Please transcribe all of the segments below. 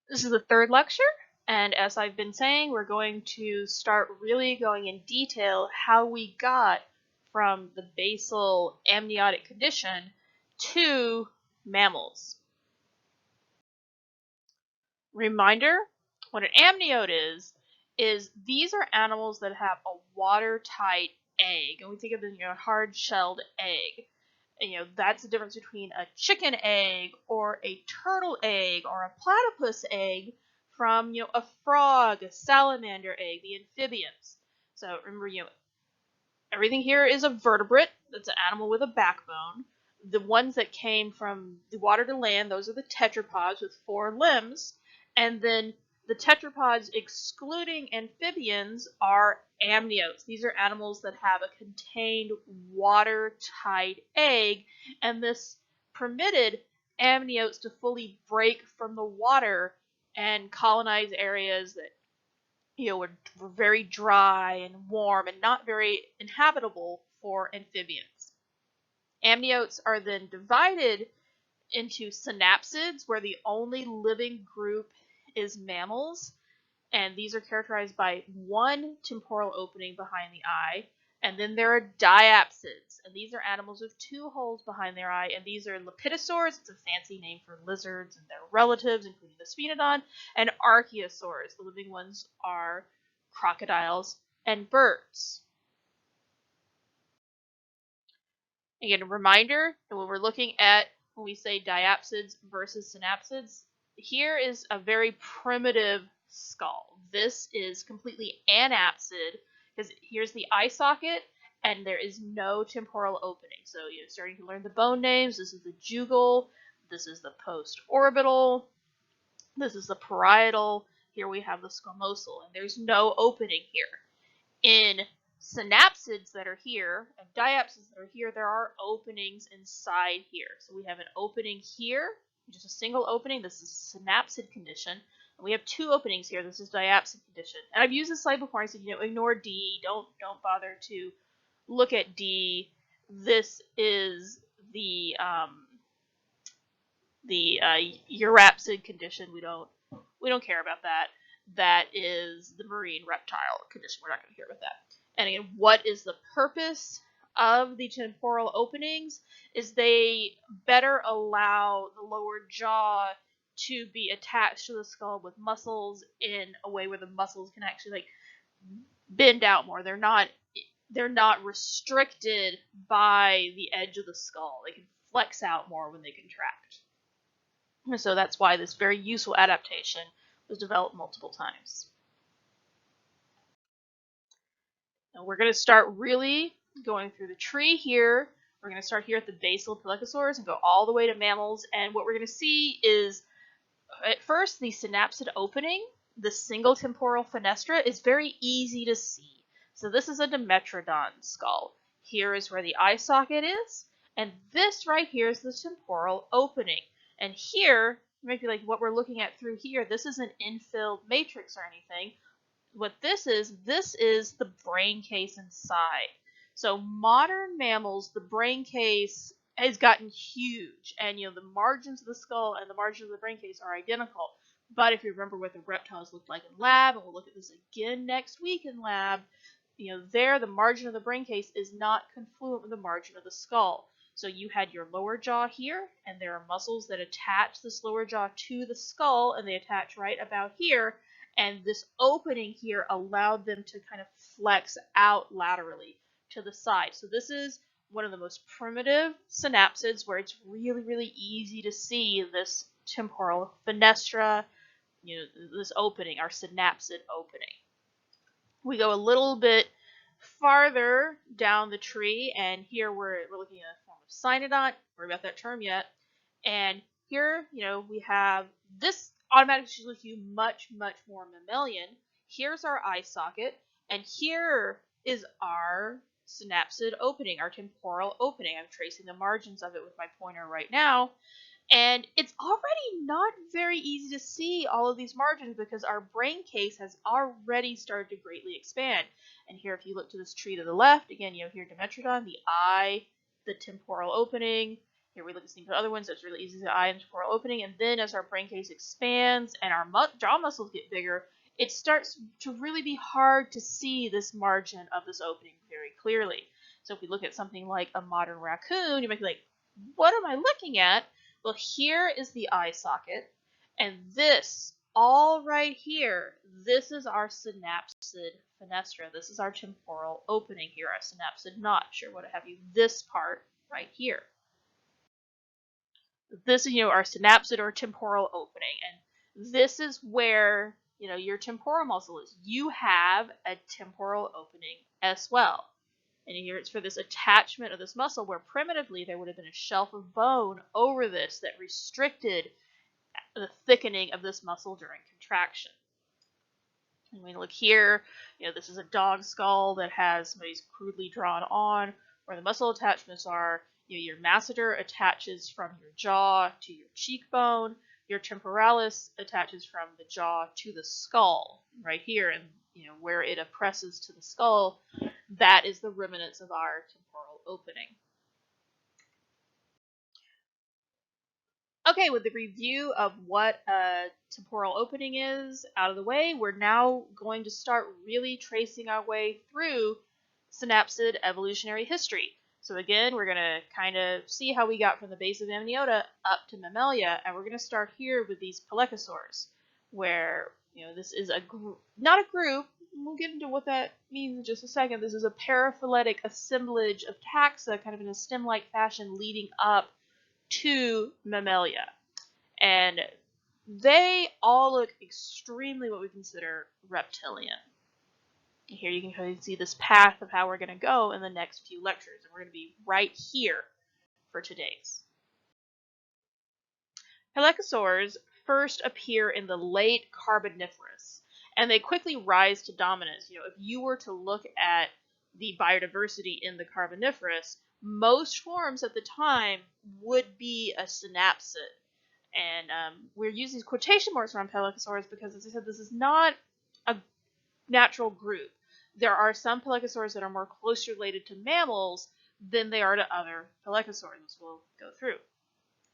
This is the third lecture, and as I've been saying, we're going to start really going in detail how we got from the basal amniotic condition to mammals. Reminder, what an amniote is these are animals that have a watertight egg, and we think of them, hard-shelled egg. And, that's the difference between a chicken egg or a turtle egg or a platypus egg from, a frog, a salamander egg, the amphibians. So remember, everything here is a vertebrate. That's an animal with a backbone. The ones that came from the water to land, those are the tetrapods with 4 limbs. And then the tetrapods excluding amphibians are amniotes. These are animals that have a contained watertight egg, and this permitted amniotes to fully break from the water and colonize areas that were very dry and warm and not very inhabitable for amphibians. Amniotes are then divided into synapsids, where the only living group is mammals, and these are characterized by one temporal opening behind the eye. And then there are diapsids, and these are animals with 2 holes behind their eye, and these are lepidosaurs. It's a fancy name for lizards and their relatives, including the sphenodon, and archaeosaurs. The living ones are crocodiles and birds. Again, a reminder that when we're looking at when we say diapsids versus synapsids, here is a very primitive skull. This is completely anapsid because here's the eye socket and there is no temporal opening. So you're starting to learn the bone names. This is the jugal, this is the postorbital, this is the parietal, here we have the squamosal, and there's no opening here. In synapsids that are here and diapsids that are here, there are openings inside here. So we have an opening here, just a single opening. This is synapsid condition. And we have 2 openings here. This is diapsid condition. And I've used this slide before. I said, ignore D. Don't bother to look at D. This is the urapsid condition. We don't care about that. That is the marine reptile condition. We're not going to hear about that. And again, what is the purpose of the temporal openings? Is they better allow the lower jaw to be attached to the skull with muscles in a way where the muscles can actually bend out more. They're not restricted by the edge of the skull. They can flex out more when they contract. And so that's why this very useful adaptation was developed multiple times. Now we're going to start really going through the tree here. We're going to start here at the basal pelycosaurs and go all the way to mammals. And what we're going to see is, at first, the synapsid opening, the single temporal fenestra, is very easy to see. So this is a Dimetrodon skull. Here is where the eye socket is, and this right here is the temporal opening. And here, you might be like, what we're looking at through here, this isn't infilled matrix or anything. What this is the brain case inside. So modern mammals, the brain case has gotten huge, and the margins of the skull and the margins of the brain case are identical. But if you remember what the reptiles looked like in lab, and we'll look at this again next week in lab, there the margin of the brain case is not confluent with the margin of the skull. So you had your lower jaw here, and there are muscles that attach this lower jaw to the skull, and they attach right about here. And this opening here allowed them to kind of flex out laterally to the side. So this is one of the most primitive synapsids where it's really, really easy to see this temporal fenestra, this opening, our synapsid opening. We go a little bit farther down the tree, and here we're looking at a form of cynodont. Worry about that term yet. And here, we have this automatically should look you much, much more mammalian. Here's our eye socket, and here is our synapsid opening, our temporal opening. I'm tracing the margins of it with my pointer right now. And it's already not very easy to see all of these margins because our brain case has already started to greatly expand. And here, if you look to this tree to the left, again, here Dimetrodon, the eye, the temporal opening. Here we look at some other ones. That's really easy to eye and temporal opening. And then as our brain case expands and our jaw muscles get bigger, it starts to really be hard to see this margin of this opening very clearly. So if we look at something like a modern raccoon, you might be like, what am I looking at? Well, here is the eye socket. And this, all right here, this is our synapsid fenestra. This is our temporal opening here, our synapsid notch, or what have you. This part right here. This is, our synapsid or temporal opening, and this is where, your temporal muscle is. You have a temporal opening as well. And here it's for this attachment of this muscle, where primitively there would have been a shelf of bone over this that restricted the thickening of this muscle during contraction. And we look here, this is a dog skull that has somebody's crudely drawn on where the muscle attachments are. Your masseter attaches from your jaw to your cheekbone. Your temporalis attaches from the jaw to the skull right here, and where it oppresses to the skull, that is the remnants of our temporal opening. Okay, with the review of what a temporal opening is out of the way, we're now going to start really tracing our way through synapsid evolutionary history. So again, we're going to kind of see how we got from the base of Amniota up to Mammalia, and we're going to start here with these pelycosaurs, where, this is not a group, we'll get into what that means in just a second. This is a paraphyletic assemblage of taxa, kind of in a stem-like fashion leading up to Mammalia. And they all look extremely what we consider reptilian. Here you can kind of see this path of how we're going to go in the next few lectures, and we're going to be right here for today's. Pelycosaurs first appear in the late Carboniferous, and they quickly rise to dominance. If you were to look at the biodiversity in the Carboniferous, most forms at the time would be a synapsid. And we're using quotation marks around pelycosaurs because, as I said, this is not a natural group. There are some pelycosaurs that are more closely related to mammals than they are to other pelycosaurs, as we'll go through.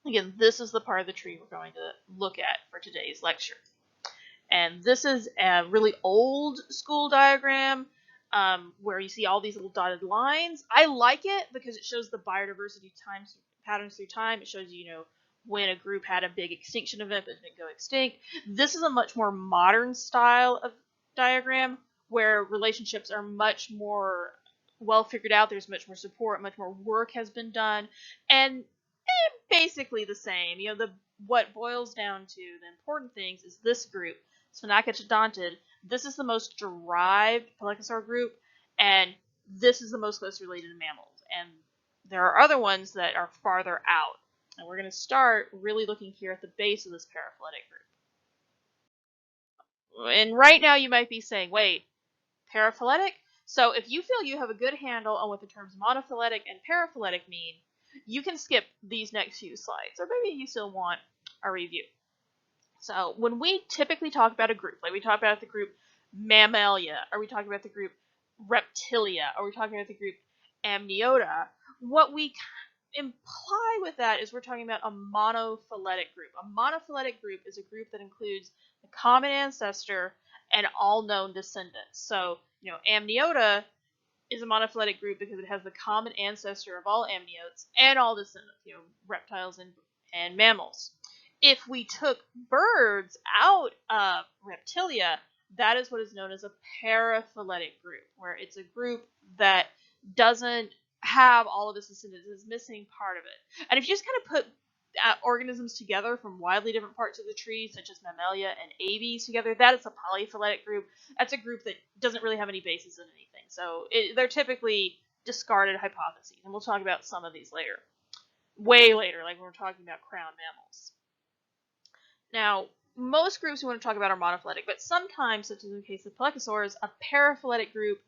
Again, this is the part of the tree we're going to look at for today's lecture. And this is a really old school diagram where you see all these little dotted lines. I like it because it shows the biodiversity patterns through time. It shows you, when a group had a big extinction event but didn't go extinct. This is a much more modern style of diagram where relationships are much more well figured out. There's much more support, much more work has been done, and basically the same. What boils down to the important things is this group, Sphenacodontid. This is the most derived pelycosaur group, and this is the most closely related to mammals. And there are other ones that are farther out. And we're going to start really looking here at the base of this paraphyletic group. And right now you might be saying, wait, paraphyletic? So if you feel you have a good handle on what the terms monophyletic and paraphyletic mean, you can skip these next few slides, or maybe you still want a review. So when we typically talk about a group, like we talk about the group Mammalia, or we talk about the group Reptilia, or we talk about the group Amniota, what we imply with that is we're talking about a monophyletic group. A monophyletic group is a group that includes the common ancestor and all known descendants. So, Amniota is a monophyletic group because it has the common ancestor of all amniotes and all descendants, reptiles and mammals. If we took birds out of Reptilia, that is what is known as a paraphyletic group, where it's a group that doesn't have all of its descendants, is missing part of it. And if you just kind of put organisms together from wildly different parts of the tree, such as Mammalia and Aves together, that is a polyphyletic group. That's a group that doesn't really have any basis in anything. So they're typically discarded hypotheses, and we'll talk about some of these later. Way later, like when we're talking about crown mammals. Now, most groups we want to talk about are monophyletic, but sometimes, such as in the case of pelycosaurs, a paraphyletic group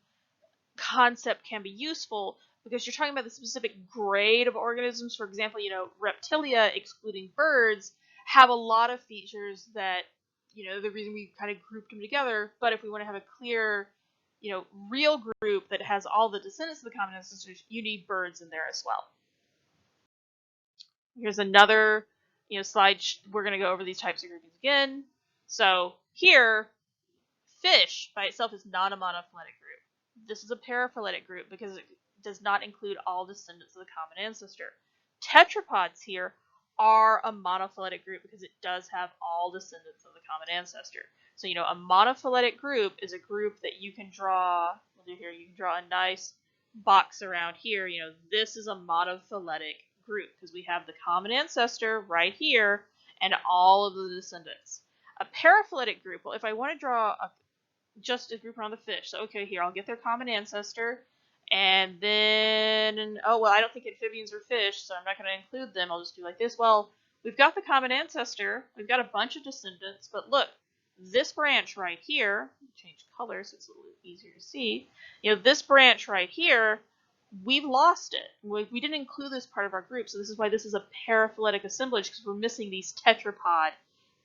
concept can be useful because you're talking about the specific grade of organisms. For example, Reptilia, excluding birds, have a lot of features that, the reason we kind of grouped them together. But if we want to have a clear, real group that has all the descendants of the common ancestors, you need birds in there as well. Here's another, slide. We're going to go over these types of groupings again. So here, fish by itself is not a monophyletic group. This is a paraphyletic group because it does not include all descendants of the common ancestor. Tetrapods here are a monophyletic group because it does have all descendants of the common ancestor. So, a monophyletic group is a group that you can draw, you can draw a nice box around here. This is a monophyletic group because we have the common ancestor right here and all of the descendants. A paraphyletic group, well, if I want to draw just a group around the fish, so okay, here, I'll get their common ancestor, and then, oh, well, I don't think amphibians are fish, so I'm not going to include them. I'll just do like this. Well, we've got the common ancestor, we've got a bunch of descendants, but look, this branch right here, change color so it's a little easier to see, this branch right here, we've lost it. We didn't include this part of our group, so this is why this is a paraphyletic assemblage, because we're missing these tetrapod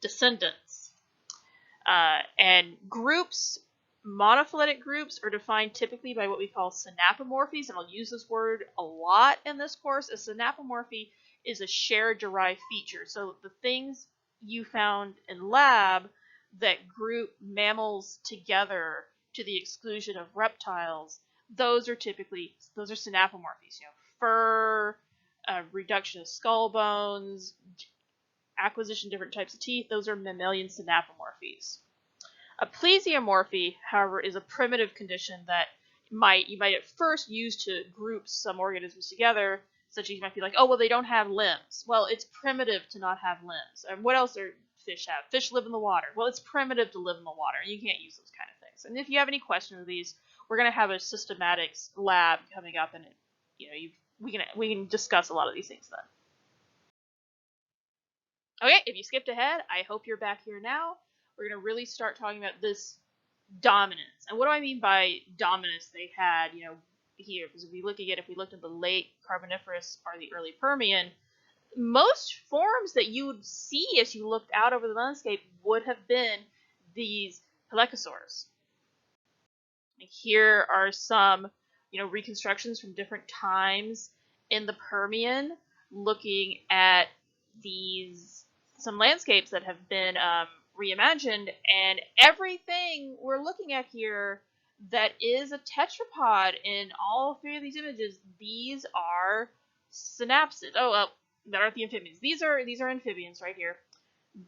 descendants. And groups, monophyletic groups, are defined typically by what we call synapomorphies, and I'll use this word a lot in this course. A synapomorphy is a shared derived feature. So the things you found in lab that group mammals together to the exclusion of reptiles, those are synapomorphies. Fur, reduction of skull bones, acquisition of different types of teeth, those are mammalian synapomorphies. A plesiomorphy, however, is a primitive condition that you might at first use to group some organisms together, such as you might be like, oh, well, they don't have limbs. Well, it's primitive to not have limbs. And what else do fish have? Fish live in the water. Well, it's primitive to live in the water. You can't use those kind of things. And if you have any questions of these, we're going to have a systematics lab coming up, and we can discuss a lot of these things then. Okay, if you skipped ahead, I hope you're back here now. We're going to really start talking about this dominance. And what do I mean by dominance? They had, here, because if we looked at the late Carboniferous or the early Permian, most forms that you would see as you looked out over the landscape would have been these pelycosaurs. Here are some, reconstructions from different times in the Permian, looking at some landscapes that have been reimagined, and everything we're looking at here that is a tetrapod in all three of these images, these are synapsids. That aren't the amphibians. These are amphibians right here.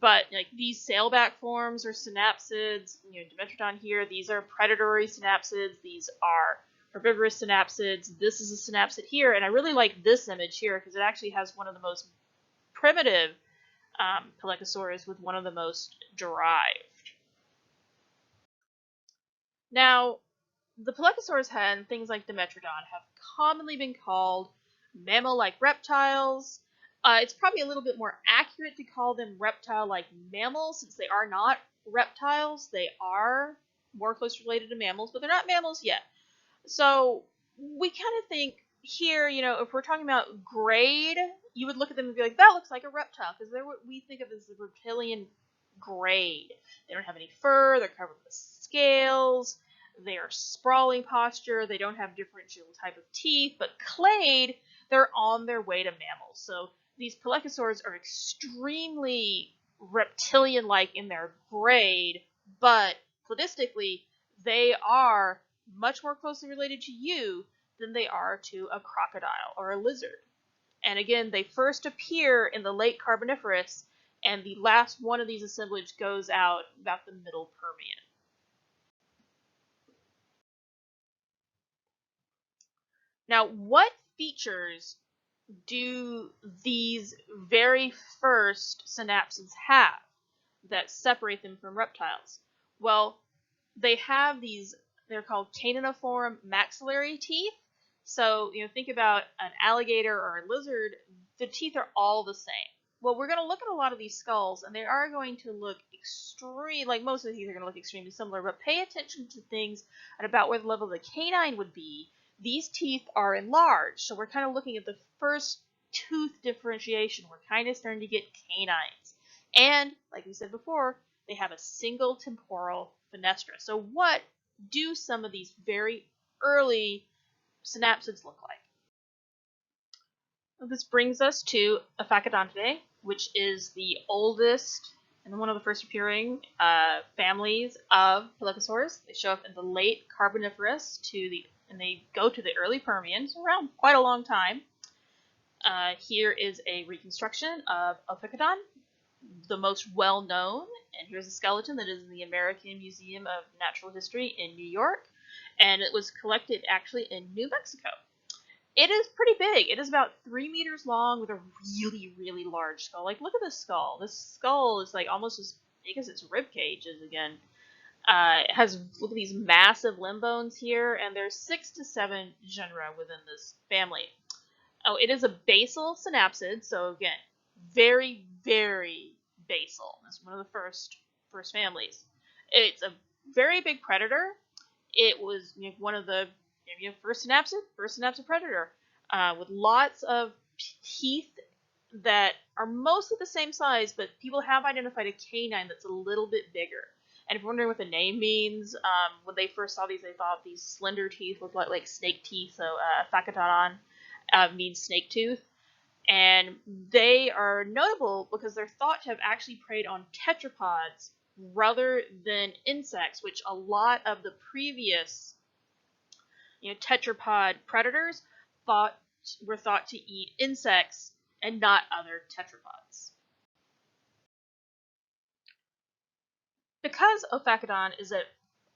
But like these sailback forms are synapsids. Dimetrodon here. These are predatory synapsids. These are herbivorous synapsids. This is a synapsid here, and I really like this image here because it actually has one of the most primitive pelycosaurs with one of the most derived. Now, the pelycosaurs and things like Dimetrodon have commonly been called mammal-like reptiles. It's probably a little bit more accurate to call them reptile-like mammals, since they are not reptiles. They are more closely related to mammals, but they're not mammals yet. So we kind of think here, if we're talking about grade, you would look at them and be like, that looks like a reptile, because they're what we think of as the reptilian grade. They don't have any fur, they're covered with scales, they are sprawling posture, they don't have differential type of teeth, but clade, they're on their way to mammals. So these pelycosaurs are extremely reptilian-like in their grade, but cladistically, they are much more closely related to you than they are to a crocodile or a lizard. And again, they first appear in the late Carboniferous, and the last one of these assemblage goes out about the middle Permian. Now, what features do these very first synapsids have that separate them from reptiles? Well, they have these, they're called caniniform maxillary teeth. So, think about an alligator or a lizard, the teeth are all the same. Well, we're going to look at a lot of these skulls, and they are going to look like most of the teeth are going to look extremely similar, but pay attention to things at about where the level of the canine would be. These teeth are enlarged, so we're kind of looking at the first tooth differentiation. We're kind of starting to get canines. And, like we said before, they have a single temporal fenestra. So what do some of these very early synapsids look like? This brings us to Aphacidontidae, which is the oldest and one of the first appearing families of pelycosaurs. They show up in the late Carboniferous and they go to the early Permian, so around quite a long time. Here is a reconstruction of Ophicodon, the most well known, and here's a skeleton that is in the American Museum of Natural History in New York, and it was collected actually in New Mexico. It is pretty big. It is about 3 meters long with a really, really large skull. Like, look at this skull. This skull is like almost as big as its rib cage is again. It has, look at these massive limb bones here, and there's 6 to 7 genera within this family. Oh, it is a basal synapsid, so again, very, very basal. It's one of the first families. It's a very big predator. It was one of the first synapsid predator, with lots of teeth that are mostly the same size, but people have identified a canine that's a little bit bigger. And if you're wondering what the name means, when they first saw these, they thought these slender teeth looked like snake teeth, so Phacidon means snake tooth. And they are notable because they're thought to have actually preyed on tetrapods rather than insects, which a lot of the previous tetrapod predators were thought to eat insects and not other tetrapods. Because Ophacodon is at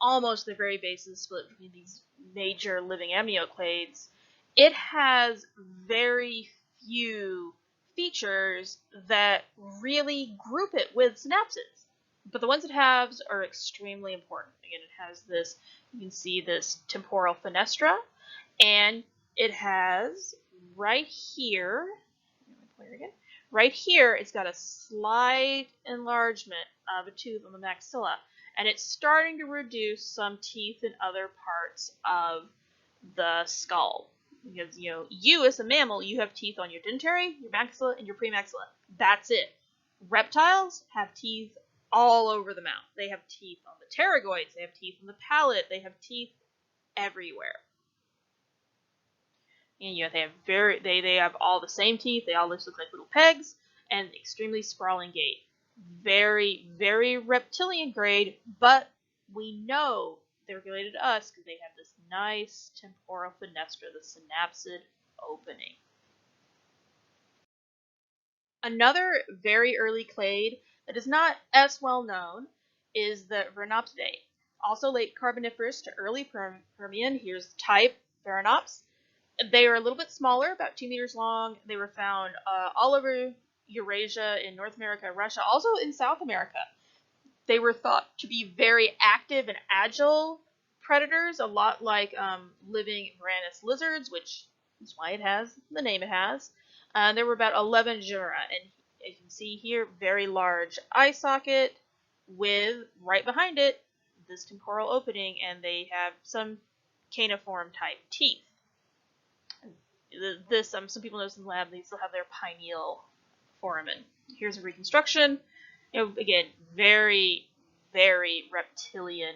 almost the very basis split between these major living amnioclades, it has very few features that really group it with synapsids. But the ones it has are extremely important. Again, it has this, you can see this temporal fenestra, and it has right here, right here, it's got a slight enlargement of a tooth on the maxilla, and it's starting to reduce some teeth in other parts of the skull. Because, you as a mammal, you have teeth on your dentary, your maxilla, and your premaxilla. That's it. Reptiles have teeth all over the mouth. They have teeth on the pterygoids, they have teeth on the palate, they have teeth everywhere. And they have all the same teeth, they all look like little pegs, and extremely sprawling gait. Very, very reptilian grade, but we know they're related to us because they have this nice temporal fenestra, the synapsid opening. Another very early clade that is not as well known is the Veranopsidae. Also late Carboniferous to early Permian. Here's type Veranops. They are a little bit smaller, about 2 meters long. They were found all over Eurasia, in North America, Russia, also in South America. They were thought to be very active and agile predators, a lot like living Varanus lizards, which is why it has the name it has. There were about 11 genera, and as you can see here, very large eye socket with, right behind it, this temporal opening, and they have some caniform type teeth. Some people notice in the lab they still have their pineal foramen. Here's a reconstruction. Again, very, very reptilian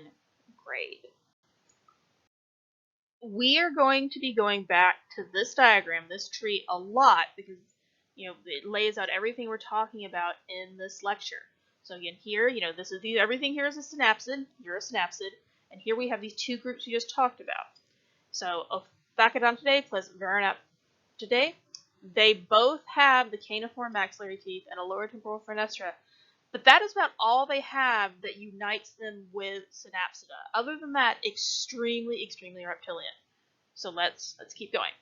grade. We are going to be going back to this diagram, this tree, a lot because it lays out everything we're talking about in this lecture. So again, here, everything here is a synapsid. You're a synapsid, and here we have these two groups we just talked about. So Ophacodontidae plus Veranopsidae, they both have the caniform maxillary teeth and a lower temporal fenestra, but that is about all they have that unites them with Synapsida. Other than that, extremely, extremely reptilian. So let's keep going.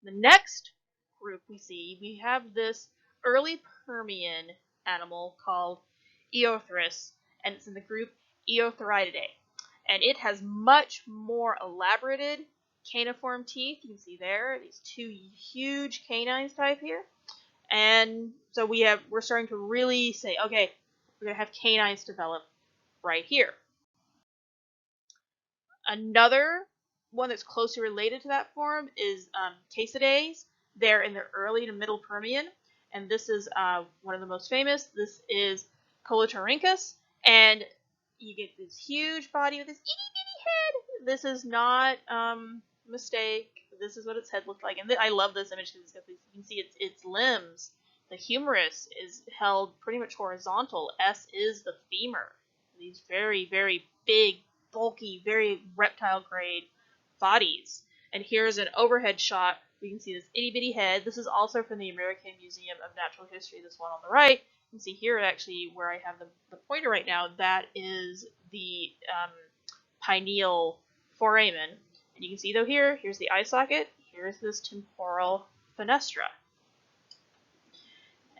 The next group we have this early Permian animal called Eotheris, and it's in the group Eotheriidae. And it has much more elaborated caniform teeth. You can see there, these two huge canines type here. And so we're starting to really say, okay, we're going to have canines develop right here. Another one that's closely related to that form is Casidae. They're in the early to middle Permian, and this is one of the most famous. This is Colotorhynchus, and you get this huge body with this itty bitty head. This is not mistake. this is what its head looked like. And I love this image because you can see its limbs. The humerus is held pretty much horizontal. S is the femur. These very, very big, bulky, very reptile grade bodies. And here's an overhead shot. We can see this itty bitty head. This is also from the American Museum of Natural History, this one on the right. You can see here actually where I have the pointer right now, that is the pineal foramen. And you can see though here's the eye socket, here's this temporal fenestra.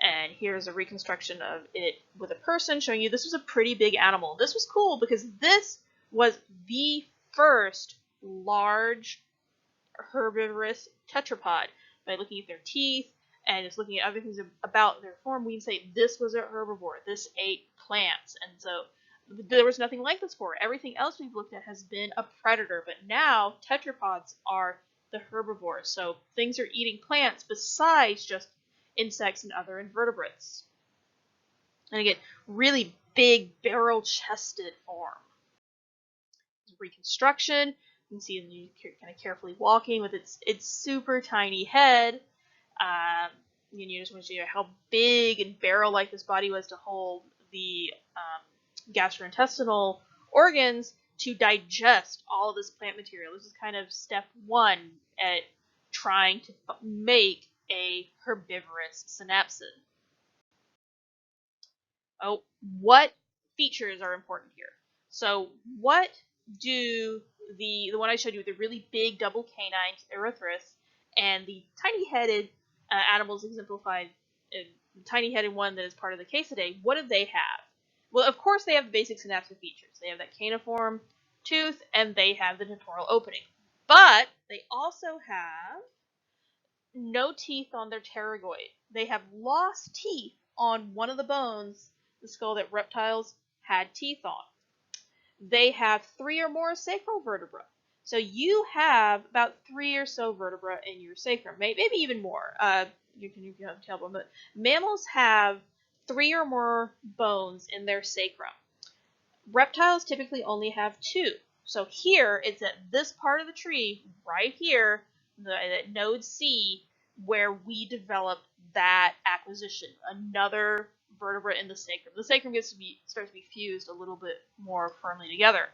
And here's a reconstruction of it with a person showing you this was a pretty big animal. This was cool because this was the first large herbivorous tetrapod. By looking at their teeth and just looking at other things about their form, we can say this was a herbivore. This ate plants. And so there was nothing like this before. Everything else we've looked at has been a predator, but now tetrapods are the herbivores. So things are eating plants besides just insects and other invertebrates. And again, really big barrel-chested form. Reconstruction. You can see it kind of carefully walking with its super tiny head. You just want to show you how big and barrel-like this body was to hold the gastrointestinal organs to digest all of this plant material. This is kind of step one at trying to make a herbivorous synapsid. Oh, what features are important here? So what do the one I showed you with the really big double canine Erythrus and the tiny-headed animals exemplified, the tiny-headed one that is part of the Casidae, what do they have? Well, of course they have the basic synapsid features. They have that caniform tooth and they have the temporal opening. But they also have no teeth on their pterygoid. They have lost teeth on one of the bones, the skull, that reptiles had teeth on. They have 3 or more sacral vertebrae. So you have about 3 or so vertebrae in your sacrum, maybe even more. You can have a tailbone, but mammals have 3 or more bones in their sacrum. Reptiles typically only have 2. So here, it's at this part of the tree, right here, at node C, where we develop that acquisition, another vertebra in the sacrum. The sacrum starts to be fused a little bit more firmly together.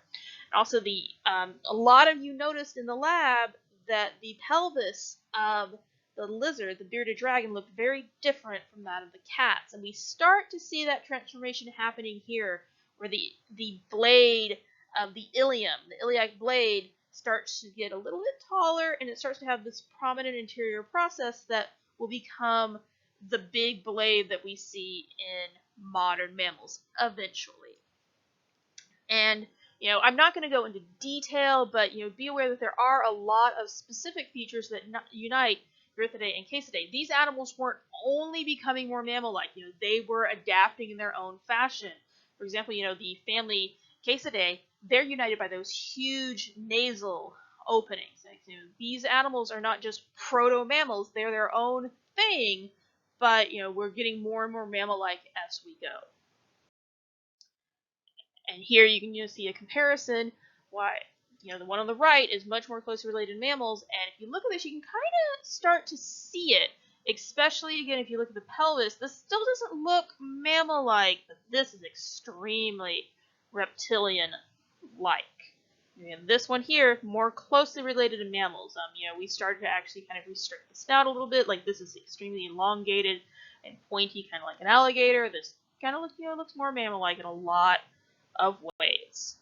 And also, a lot of you noticed in the lab that the pelvis of the lizard, the bearded dragon, looked very different from that of the cats, and we start to see that transformation happening here, where the blade of the ilium, the iliac blade, starts to get a little bit taller, and it starts to have this prominent interior process that will become the big blade that we see in modern mammals eventually. And I'm not going to go into detail, but be aware that there are a lot of specific features that unite Erythidae and Casidae. These animals weren't only becoming more mammal-like; they were adapting in their own fashion. For example, the family Casidae, they're united by those huge nasal openings. These animals are not just proto-mammals; they're their own thing. But we're getting more and more mammal-like as we go. And here you can see a comparison. Why, the one on the right is much more closely related to mammals, and if you look at this, you can kind of start to see it. Especially, again, if you look at the pelvis, this still doesn't look mammal-like, but this is extremely reptilian-like. And this one here, more closely related to mammals. We started to actually kind of restrict the snout a little bit. Like, this is extremely elongated and pointy, kind of like an alligator. This kind of looks more mammal-like in a lot of ways.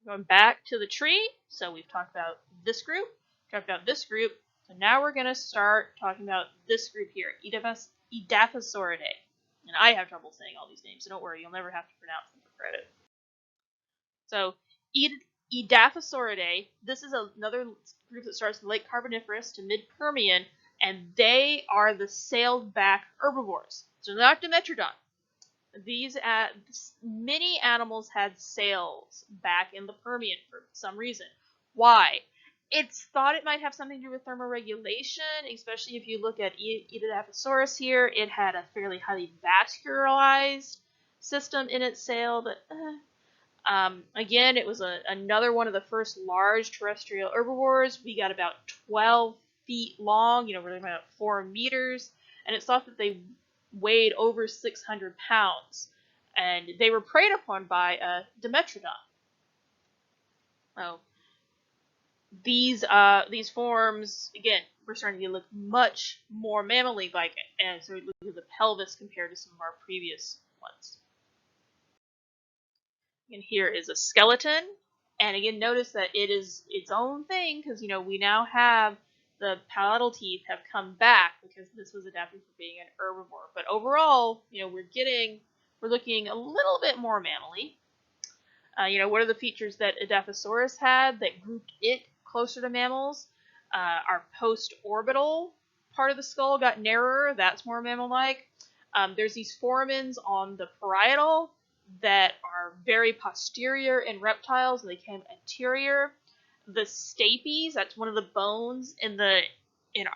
Going back to the tree, so we've talked about this group, talked about this group, so now we're going to start talking about this group here, Edaphosauridae. And I have trouble saying all these names, so don't worry, you'll never have to pronounce them for credit. So, Edaphosauridae, this is another group that starts in late Carboniferous to mid-Permian, and they are the sailed-back herbivores. So they're not Dimetrodon. These many animals had sails back in the Permian for some reason. Why? It's thought it might have something to do with thermoregulation, especially if you look at Edaphosaurus here. It had a fairly highly vascularized system in its sail, but Again, it was another one of the first large terrestrial herbivores. We got about 12 feet long, we're talking about 4 meters, and it's thought that they weighed over 600 pounds. And they were preyed upon by a Dimetrodon. Oh, these forms, again, we're starting to look much more mammal-like, and so we look at the pelvis compared to some of our previous ones. And here is a skeleton, and again, notice that it is its own thing because we now have the palatal teeth have come back because this was adapted for being an herbivore. But overall, we're looking a little bit more mammally. What are the features that Edaphosaurus had that grouped it closer to mammals? Our post-orbital part of the skull got narrower. That's more mammal-like. There's these foramens on the parietal that are very posterior in reptiles, and they came anterior. The stapes, that's one of the bones in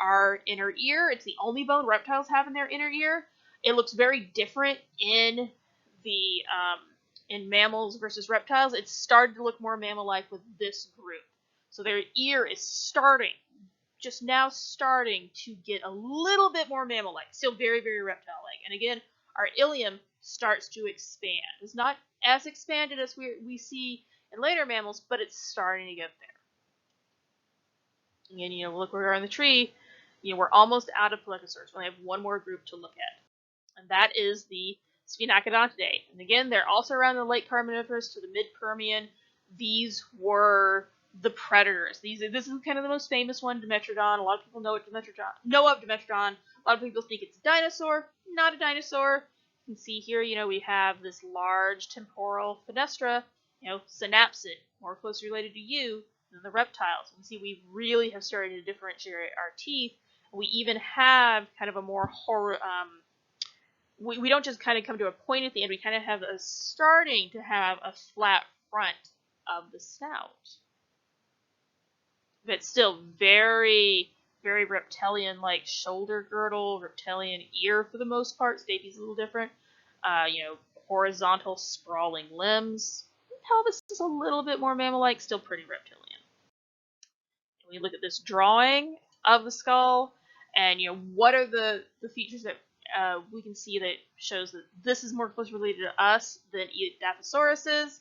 our inner ear. It's the only bone reptiles have in their inner ear. It looks very different in mammals versus reptiles. It's started to look more mammal-like with this group. So their ear is just now starting to get a little bit more mammal-like. Still very, very reptile-like. And again, our ilium starts to expand. It's not as expanded as we see in later mammals, but it's starting to get there. And look where we are in the tree. We're almost out of pelycosaurs. We only have one more group to look at, and that is the Sphenacodontidae. And again, they're also around the late Carboniferous to the mid-Permian. These were the predators. This is kind of the most famous one, Dimetrodon. A lot of people know of Dimetrodon. A lot of people think it's a dinosaur. Not a dinosaur. You can see here, we have this large temporal fenestra, synapsid, more closely related to you than the reptiles. You can see we really have started to differentiate our teeth. We even have kind of a more we don't just kind of come to a point at the end. We kind of have starting to have a flat front of the snout. But still very, very reptilian-like shoulder girdle, reptilian ear for the most part. Stapes a little different. Horizontal sprawling limbs. Pelvis is a little bit more mammal-like, still pretty reptilian. And we look at this drawing of the skull, and what are the features that we can see that shows that this is more closely related to us than Edaphosaurus is.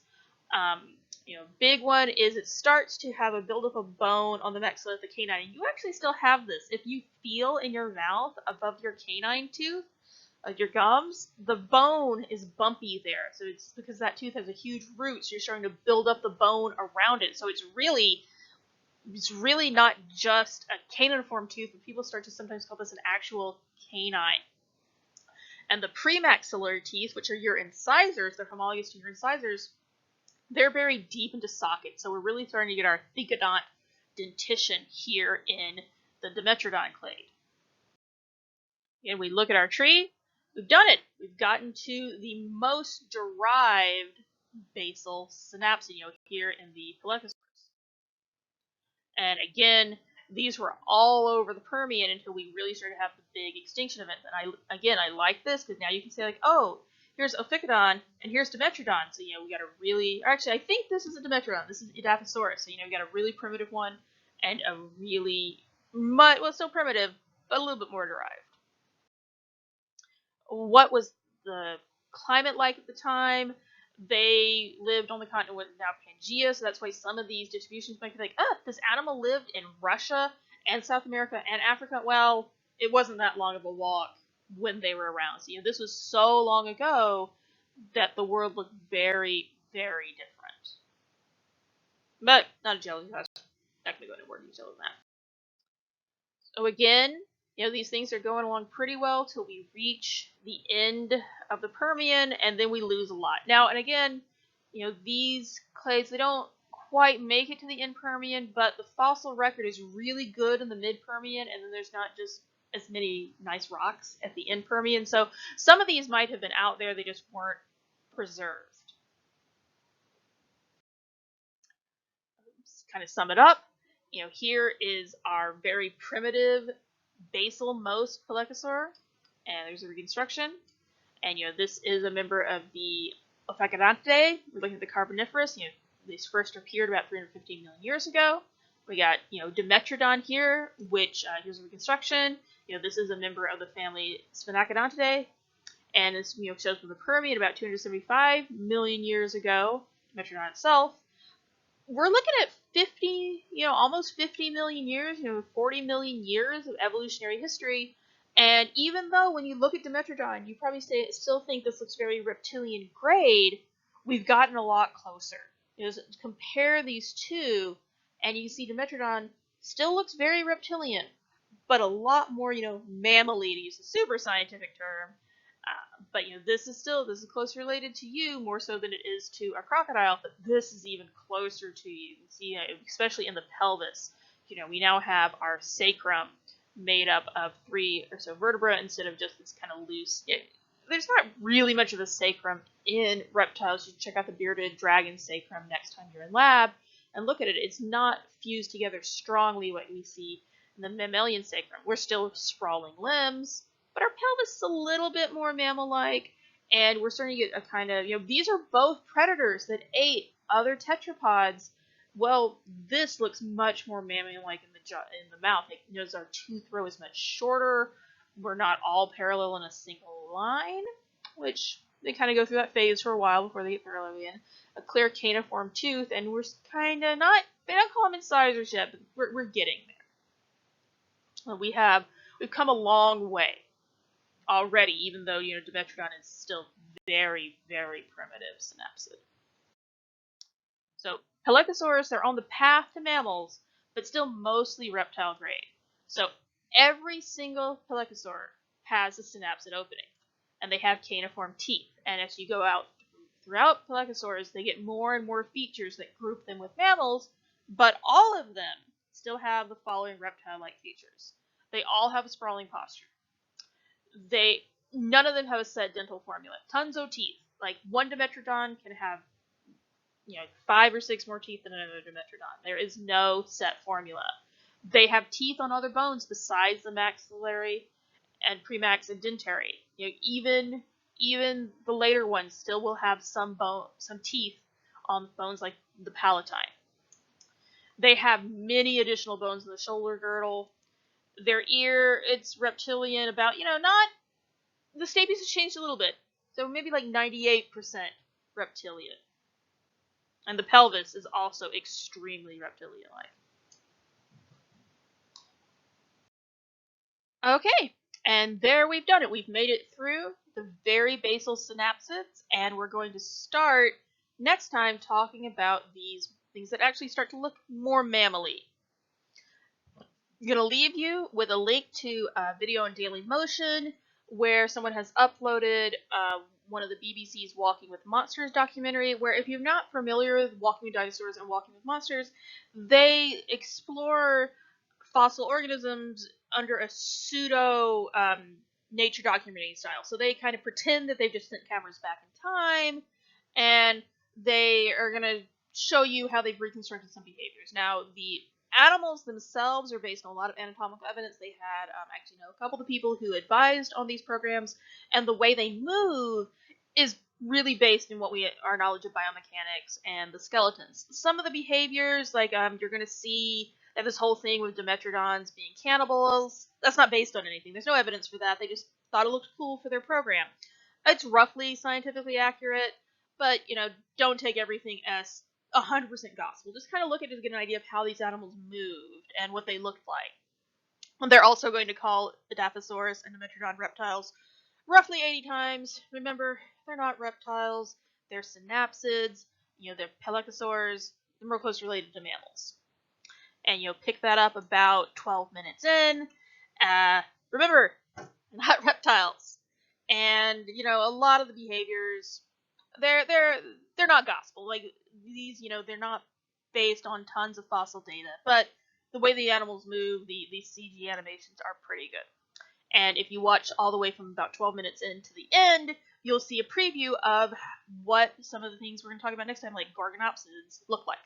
Big one is it starts to have a buildup of bone on the maxilla of the canine. And you actually still have this. If you feel in your mouth above your canine tooth, your gums, the bone is bumpy there. So it's because that tooth has a huge root, so you're starting to build up the bone around it. So it's really not just a canine-formed tooth, but people start to sometimes call this an actual canine. And the premaxillary teeth, which are your incisors, they're homologous to your incisors, they're very deep into sockets. So we're really starting to get our thecodont dentition here in the Dimetrodon clade. And we look at our tree, we've done it. We've gotten to the most derived basal synapsid, here in the pelycosaurs. And again, these were all over the Permian until we really started to have the big extinction events. And I like this because now you can say like, oh, here's Ophicodon and here's Dimetrodon. So we got a really, actually I think this is a Dimetrodon. This is Edaphosaurus. So we got a really primitive one and a really still primitive, but a little bit more derived. What was the climate like at the time? They lived on the continent with now Pangaea, so that's why some of these distributions might be like, this animal lived in Russia and South America and Africa. Well, it wasn't that long of a walk when they were around. So, this was so long ago that the world looked very, very different. But not a jelly test. Not going to go into more detail than that. So again, these things are going along pretty well till we reach the end of the Permian, and then we lose a lot. Now, and again, these clades, they don't quite make it to the end Permian, but the fossil record is really good in the mid Permian, and then there's not just as many nice rocks at the end Permian. So some of these might have been out there, they just weren't preserved. Let's kind of sum it up. Here is our very primitive basal most pelycosaur, and there's a reconstruction. And this is a member of the Ophiocodontidae, we're looking at the Carboniferous. These first appeared about 315 million years ago. We got, Dimetrodon here, which, here's a reconstruction. This is a member of the family Sphenacodontidae, and this, shows from the Permian about 275 million years ago, Dimetrodon itself. We're looking at 50, almost 50 million years, 40 million years of evolutionary history. And even though when you look at Dimetrodon, you probably still think this looks very reptilian grade, we've gotten a lot closer. Compare these two, and you can see Dimetrodon still looks very reptilian, but a lot more, mammally, to use a super scientific term. But this is closely related to you more so than it is to a crocodile. But this is even closer to you. You see, especially in the pelvis. We now have our sacrum made up of 3 or so vertebrae instead of just this kind of loose. There's not really much of a sacrum in reptiles. You check out the bearded dragon sacrum next time you're in lab and look at it. It's not fused together strongly what we see in the mammalian sacrum. We're still sprawling limbs, but our pelvis is a little bit more mammal-like, and we're starting to get a kind of, these are both predators that ate other tetrapods. Well, this looks much more mammal-like in the mouth. Notice our tooth row is much shorter. We're not all parallel in a single line, which they kind of go through that phase for a while before they get thoroughly in. A clear caniform tooth, and we're kind of not, they don't call them incisors yet, but we're getting there. We've come a long way already, even though, Dimetrodon is still very, very primitive synapsid. So, pelycosaurs, they're on the path to mammals, but still mostly reptile grade. So, every single pelycosaur has a synapsid opening, and they have caniform teeth. And as you go out throughout pelycosaurs, they get more and more features that group them with mammals, but all of them still have the following reptile-like features. They all have a sprawling posture. None of them have a set dental formula. Tons of teeth. Like one Dimetrodon can have 5 or 6 more teeth than another Dimetrodon. There is no set formula. They have teeth on other bones besides the maxillary and premax and dentary. Even the later ones still will have some teeth on bones like the palatine. They have many additional bones in the shoulder girdle. Their ear, it's reptilian, about, not, the stapes has changed a little bit. So maybe like 98% reptilian. And the pelvis is also extremely reptilian-like. Okay, and there we've done it. We've made it through the very basal synapsids, and we're going to start next time talking about these things that actually start to look more mammally. I'm going to leave you with a link to a video on Daily Motion where someone has uploaded one of the BBC's Walking with Monsters documentary, where if you're not familiar with Walking with Dinosaurs and Walking with Monsters, they explore fossil organisms under a pseudo nature documentary style. So they kind of pretend that they've just sent cameras back in time, and they are going to show you how they've reconstructed some behaviors. Now, the animals themselves are based on a lot of anatomical evidence. They had actually know a couple of the people who advised on these programs, and the way they move is really based in our knowledge of biomechanics and the skeletons. Some of the behaviors, like you're going to see that this whole thing with Dimetrodons being cannibals, that's not based on anything. There's no evidence for that. They just thought it looked cool for their program. It's roughly scientifically accurate, but, don't take everything as 100% gospel. Just kind of look at it to get an idea of how these animals moved and what they looked like. And they're also going to call Edaphosaurus and Dimetrodon reptiles roughly 80 times. Remember, they're not reptiles. They're synapsids. They're pelycosaurs. They're more closely related to mammals. And pick that up about 12 minutes in. Remember, not reptiles. And a lot of the behaviors, they're not gospel. Like these, they're not based on tons of fossil data, but the way the animals move, these CG animations are pretty good. And if you watch all the way from about 12 minutes in to the end, you'll see a preview of what some of the things we're going to talk about next time, like Gorgonopsids, look like.